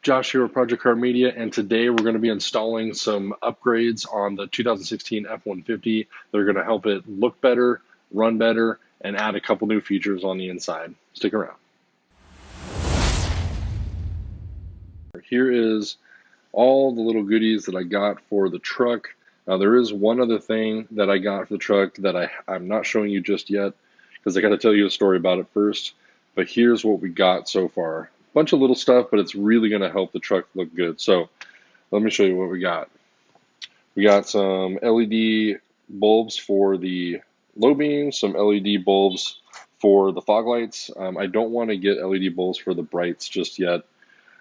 Josh here with Project Car Media, and today we're going to be installing some upgrades on the 2016 F150. They're going to help it look better, run better, and add a couple new features on the inside. Stick around. Here is all the little goodies that I got for the truck. Now, there is one other thing that I got for the truck that I'm not showing you just yet because I got to tell you a story about it first. But here's what we got so far. Bunch of little stuff, but it's really going to help the truck look good. So let me show you what we got. We got some LED bulbs for the low beam, some LED bulbs for the fog lights. I don't want to get LED bulbs for the brights just yet.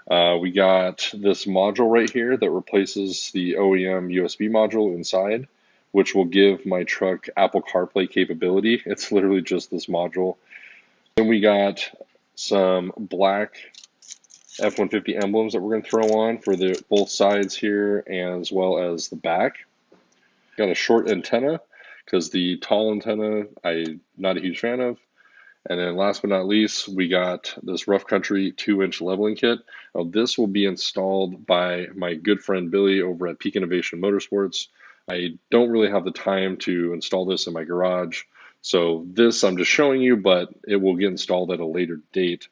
We got this module right here that replaces the OEM USB module inside, which will give my truck Apple CarPlay capability. It's literally just this module. Then we got some black F150 emblems that we're going to throw on for the both sides here as well as the back. Got a short antenna because the tall antenna I'm not a huge fan of. And then last but not least, we got this Rough Country 2-inch leveling kit. Now, this will be installed by my good friend Billy over at Peak Innovation Motorsports. I don't really have the time to install this in my garage, so this I'm just showing you, but it will get installed at a later date.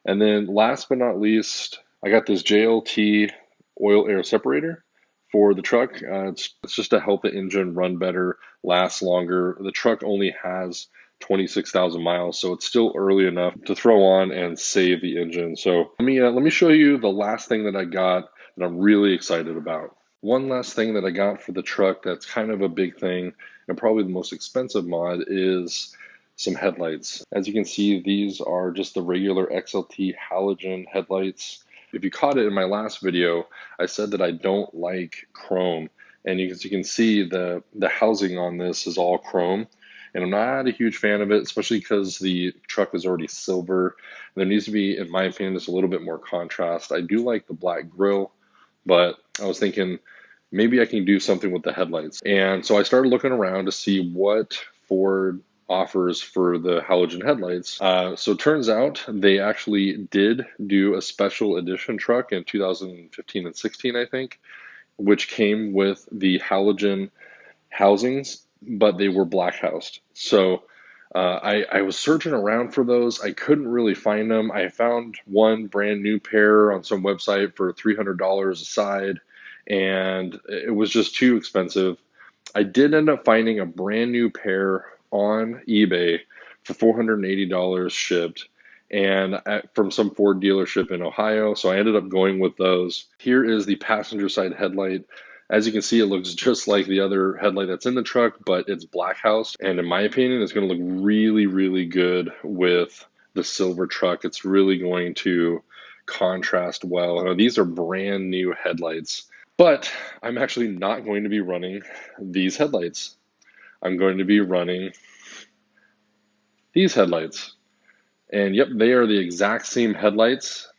And then last but not least, I got this JLT oil air separator for the truck. It's just to help the engine run better, last longer. The truck only has 26,000 miles, so it's still early enough to throw on and save the engine. So let me show you the last thing that I got that I'm really excited about. One last thing that I got for the truck that's kind of a big thing and probably the most expensive mod is some headlights. As you can see, these are just the regular XLT halogen headlights. If you caught it in my last video, I said that I don't like chrome. And as you can see, the housing on this is all chrome. And I'm not a huge fan of it, especially because the truck is already silver. There needs to be, in my opinion, just a little bit more contrast. I do like the black grille, but I was thinking maybe I can do something with the headlights. And so I started looking around to see what Ford offers for the halogen headlights. So it turns out they actually did do a special edition truck in 2015 and 16, I think, which came with the halogen housings, but they were black housed. So I was searching around for those. I couldn't really find them. I found one brand new pair on some website for $300 a side, and it was just too expensive. I did end up finding a brand new pair on eBay for $480 shipped and from some Ford dealership in Ohio. So I ended up going with those. Here is the passenger side headlight. As you can see, it looks just like the other headlight that's in the truck, but it's black housed. And in my opinion, it's going to look really, really good with the silver truck. It's really going to contrast well. Now, these are brand new headlights, but I'm actually not going to be running these headlights. I'm going to be running these headlights. And yep, they are the exact same headlights,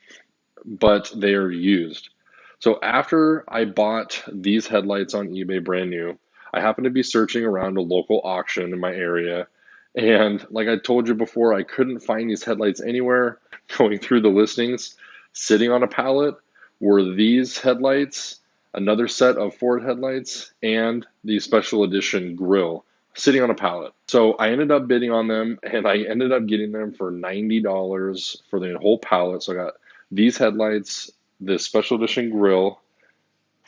but they are used. So after I bought these headlights on eBay brand new, I happened to be searching around a local auction in my area. And like I told you before, I couldn't find these headlights anywhere. Going through the listings, sitting on a pallet were these headlights, another set of Ford headlights, and the special edition grille sitting on a pallet. So I ended up bidding on them, and I ended up getting them for $90 for the whole pallet. So I got these headlights, this special edition grille,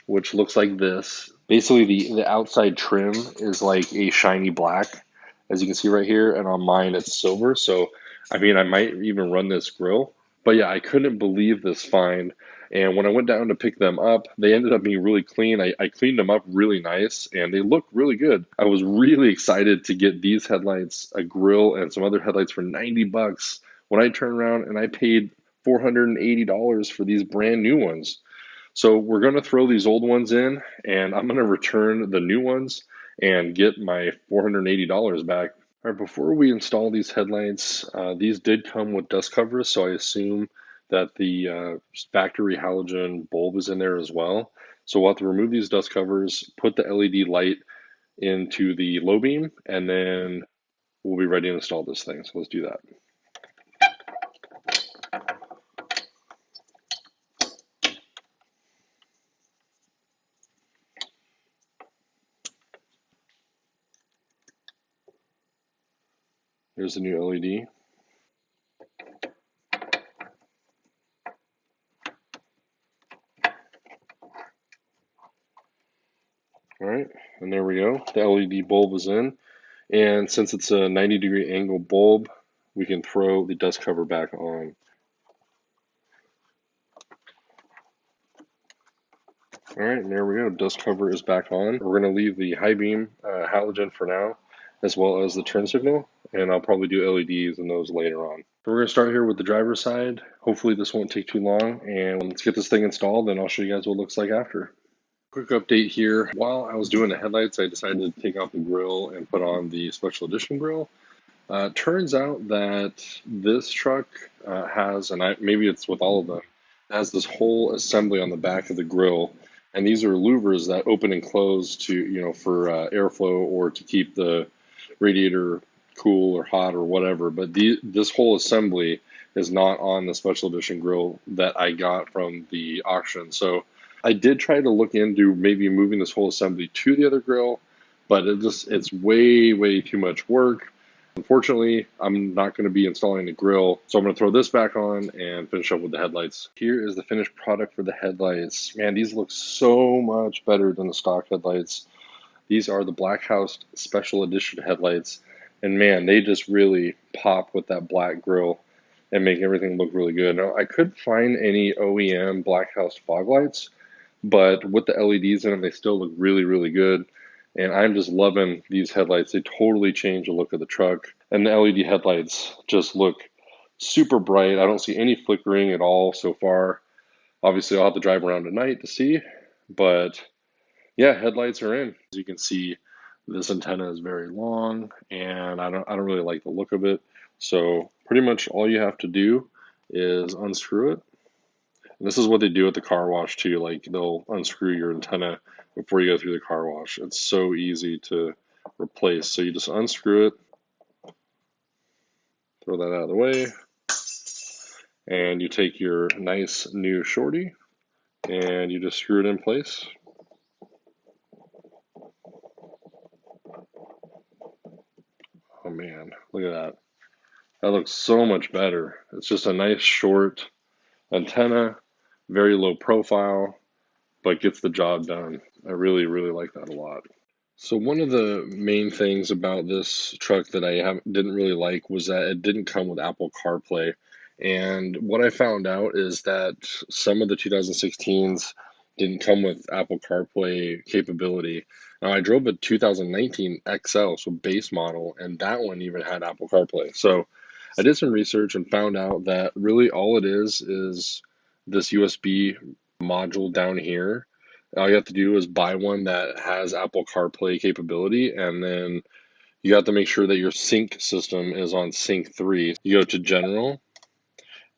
which looks like this. Basically, the outside trim is like a shiny black, as you can see right here, and on mine it's silver. So, I mean, I might even run this grille. But yeah, I couldn't believe this find. And when I went down to pick them up, they ended up being really clean. I cleaned them up really nice, and they look really good. I was really excited to get these headlights, a grille, and some other headlights for 90 bucks. When I turned around and I paid $480 for these brand new ones. So we're going to throw these old ones in, and I'm going to return the new ones and get my $480 back. All right, before we install these headlights, these did come with dust covers, so I assume that the factory halogen bulb is in there as well. So we'll have to remove these dust covers, put the LED light into the low beam, and then we'll be ready to install this thing. So let's do that. There's the new LED. All right, and there we go. The LED bulb is in. And since it's a 90-degree angle bulb, we can throw the dust cover back on. All right, and there we go. Dust cover is back on. We're going to leave the high beam halogen for now, as well as the turn signal, and I'll probably do LEDs and those later on. So we're going to start here with the driver's side. Hopefully this won't take too long, and let's get this thing installed, and I'll show you guys what it looks like after. Quick update here. While I was doing the headlights, I decided to take out the grille and put on the special edition grille. Turns out that this truck has, and maybe it's with all of them, has this whole assembly on the back of the grille, and these are louvers that open and close to, for airflow or to keep the radiator cool or hot or whatever. But this whole assembly is not on the special edition grille that I got from the auction. So I did try to look into maybe moving this whole assembly to the other grille, but it's way too much work. Unfortunately, I'm not going to be installing the grille, so I'm going to throw this back on and finish up with the headlights. Here is the finished product for the headlights. Man, these look so much better than the stock headlights. These are the Black House Special Edition headlights, and man, they just really pop with that black grille and make everything look really good. Now, I couldn't find any OEM Black House fog lights, but with the LEDs in them, they still look really good. And I'm just loving these headlights. They totally change the look of the truck. And the LED headlights just look super bright. I don't see any flickering at all so far. Obviously, I'll have to drive around at night to see. But yeah, headlights are in. As you can see, this antenna is very long, and I don't really like the look of it. So pretty much all you have to do is unscrew it. And this is what they do at the car wash too. Like, they'll unscrew your antenna before you go through the car wash. It's so easy to replace. So you just unscrew it, throw that out of the way, and you take your nice new shorty and you just screw it in place. Oh man, look at that. That looks so much better. It's just a nice short antenna, very low profile, but gets the job done. I really like that a lot. So one of the main things about this truck that I didn't really like was that it didn't come with Apple CarPlay. And what I found out is that some of the 2016s didn't come with Apple CarPlay capability. Now, I drove a 2019 XL, so base model, and that one even had Apple CarPlay. So I did some research and found out that really all it is this USB module down here. All you have to do is buy one that has Apple CarPlay capability, and then you have to make sure that your sync system is on sync 3. You go to General,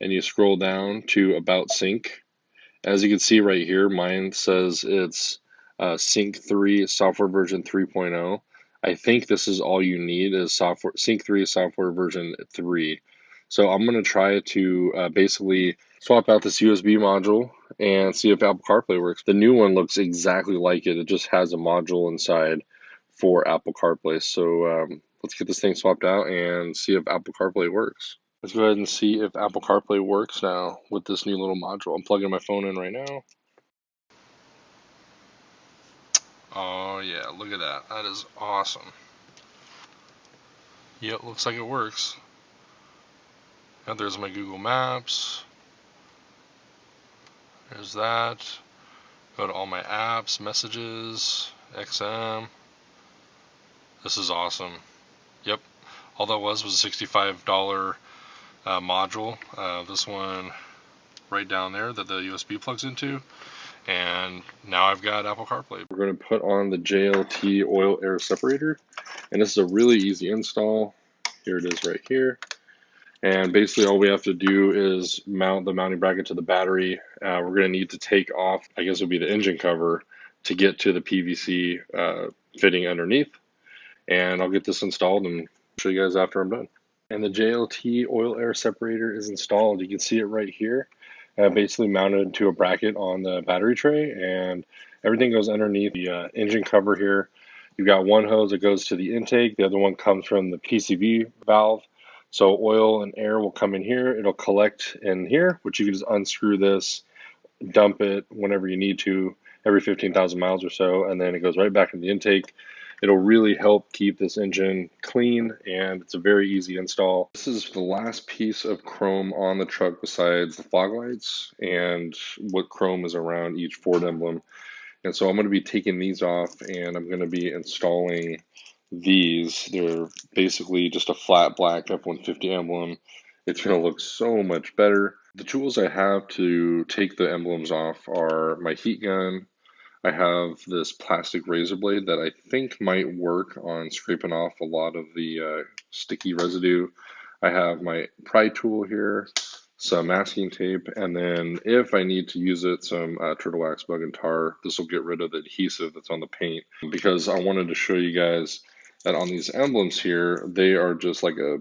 and you scroll down to About Sync. As you can see right here, mine says it's Sync 3 software version 3.0. I think this is all you need is Sync 3 software version 3. So I'm going to try to basically swap out this USB module and see if Apple CarPlay works. The new one looks exactly like it. It just has a module inside for Apple CarPlay. So let's get this thing swapped out and see if Apple CarPlay works. Let's go ahead and see if Apple CarPlay works now with this new little module. I'm plugging my phone in right now. Oh yeah, look at that. That is awesome. Yep, looks like it works. And there's my Google Maps. There's that. Go to all my apps, messages, XM. This is awesome. Yep, all that was a $65 module. This one right down there that the USB plugs into. And now I've got Apple CarPlay. We're going to put on the JLT oil air separator. And this is a really easy install. Here it is right here. And basically all we have to do is mount the mounting bracket to the battery. We're going to need to take off, I guess it would be the engine cover, to get to the PVC fitting underneath. And I'll get this installed and show you guys after I'm done. And the JLT oil air separator is installed. You can see it right here. Basically mounted to a bracket on the battery tray, and everything goes underneath the engine cover here. You've got one hose that goes to the intake. The other one comes from the PCV valve. So oil and air will come in here. It'll collect in here, which you can just unscrew this, dump it whenever you need to, every 15,000 miles or so, and then it goes right back in the intake. It'll really help keep this engine clean, and it's a very easy install. This is the last piece of chrome on the truck besides the fog lights and what chrome is around each Ford emblem. And so I'm going to be taking these off, and I'm going to be installing these. They're basically just a flat black F150 emblem. It's going to look so much better. The tools I have to take the emblems off are my heat gun. I have this plastic razor blade that I think might work on scraping off a lot of the sticky residue. I have my pry tool here, some masking tape, and then if I need to use it, some turtle wax, bug, and tar. This will get rid of the adhesive that's on the paint, because I wanted to show you guys that on these emblems here, they are just like a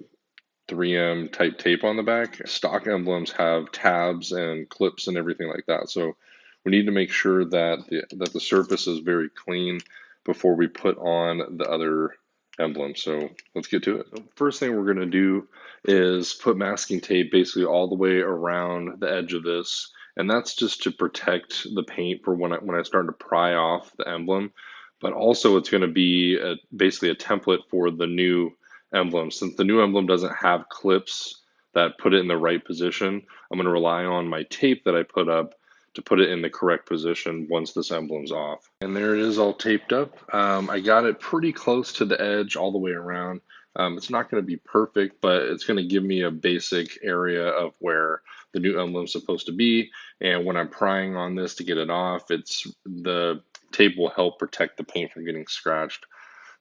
3M type tape on the back. Stock emblems have tabs and clips and everything like that. So we need to make sure that the surface is very clean before we put on the other emblem. So let's get to it. First thing we're going to do is put masking tape basically all the way around the edge of this, and that's just to protect the paint for when I start to pry off the emblem. But also it's going to be basically a template for the new emblem. Since the new emblem doesn't have clips that put it in the right position, I'm going to rely on my tape that I put up to put it in the correct position once this emblem's off. And there it is, all taped up. I got it pretty close to the edge all the way around. It's not going to be perfect, but it's going to give me a basic area of where the new emblem's supposed to be. And when I'm prying on this to get it off, the tape will help protect the paint from getting scratched.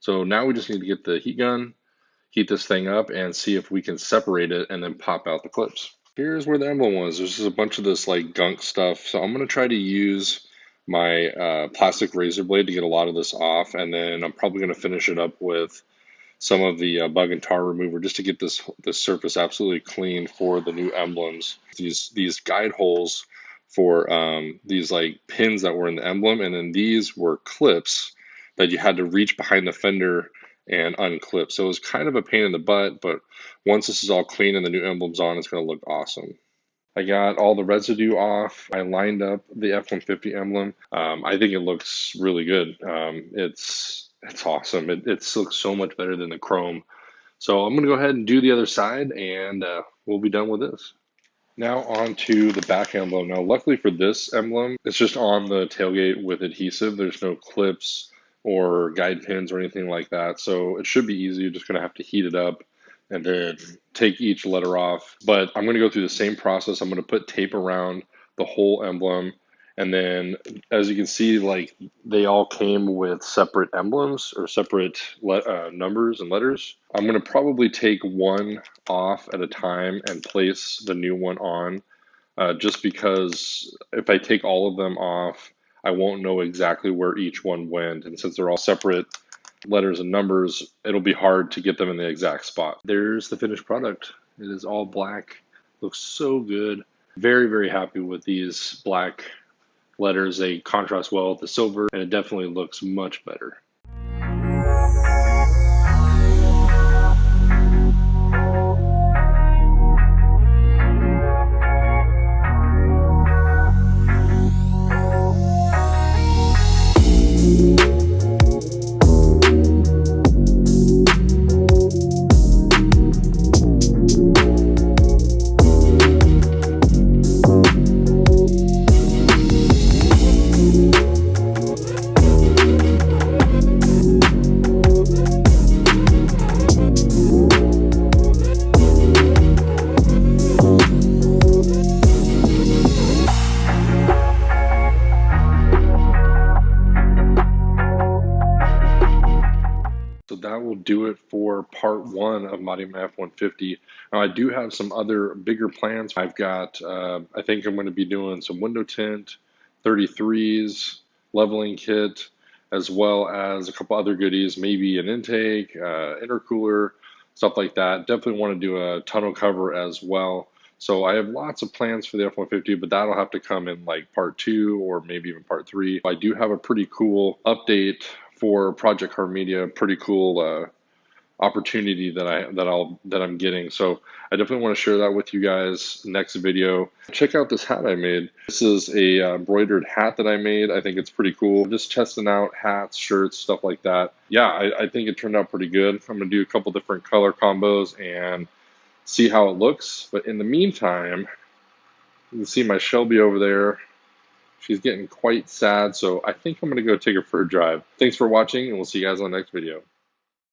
So now we just need to get the heat gun, heat this thing up, and see if we can separate it and then pop out the clips. Here's where the emblem was. There's just a bunch of this like gunk stuff. So I'm going to try to use my plastic razor blade to get a lot of this off. And then I'm probably going to finish it up with some of the bug and tar remover just to get this surface absolutely clean for the new emblems. These guide holes for these like pins that were in the emblem. And then these were clips that you had to reach behind the fender and unclip. So it was kind of a pain in the butt, but once this is all clean and the new emblem's on, it's going to look awesome. I got all the residue off. I lined up the F-150 emblem. I think it looks really good. It's awesome. It looks so much better than the chrome. So I'm going to go ahead and do the other side, and we'll be done with this. Now on to the back emblem. Now luckily for this emblem, it's just on the tailgate with adhesive. There's no clips or guide pins or anything like that. So it should be easy. You're just going to have to heat it up and then take each letter off. But I'm going to go through the same process. I'm going to put tape around the whole emblem. And then as you can see, like they all came with separate emblems or separate numbers and letters. I'm going to probably take one off at a time and place the new one on, just because if I take all of them off, I won't know exactly where each one went. And since they're all separate letters and numbers, it'll be hard to get them in the exact spot. There's the finished product. It is all black. Looks so good. Very, very happy with these black letters. They contrast well with the silver, and it definitely looks much better. So that will do it for part one of modding my F-150. Now I do have some other bigger plans. I've got, I think I'm going to be doing some window tint, 33s, leveling kit, as well as a couple other goodies, maybe an intake, intercooler, stuff like that. Definitely want to do a tunnel cover as well. So I have lots of plans for the F-150, but that'll have to come in like part 2 or maybe even part 3. I do have a pretty cool update for Project Car Media, pretty cool opportunity that I'm getting. So I definitely want to share that with you guys next video. Check out this hat I made. This is a embroidered hat that I made. I think it's pretty cool. Just testing out hats, shirts, stuff like that. Yeah, I think it turned out pretty good. I'm gonna do a couple different color combos and see how it looks. But in the meantime, you can see my Shelby over there. She's getting quite sad, so I think I'm gonna go take her for a drive. Thanks for watching, and we'll see you guys on the next video.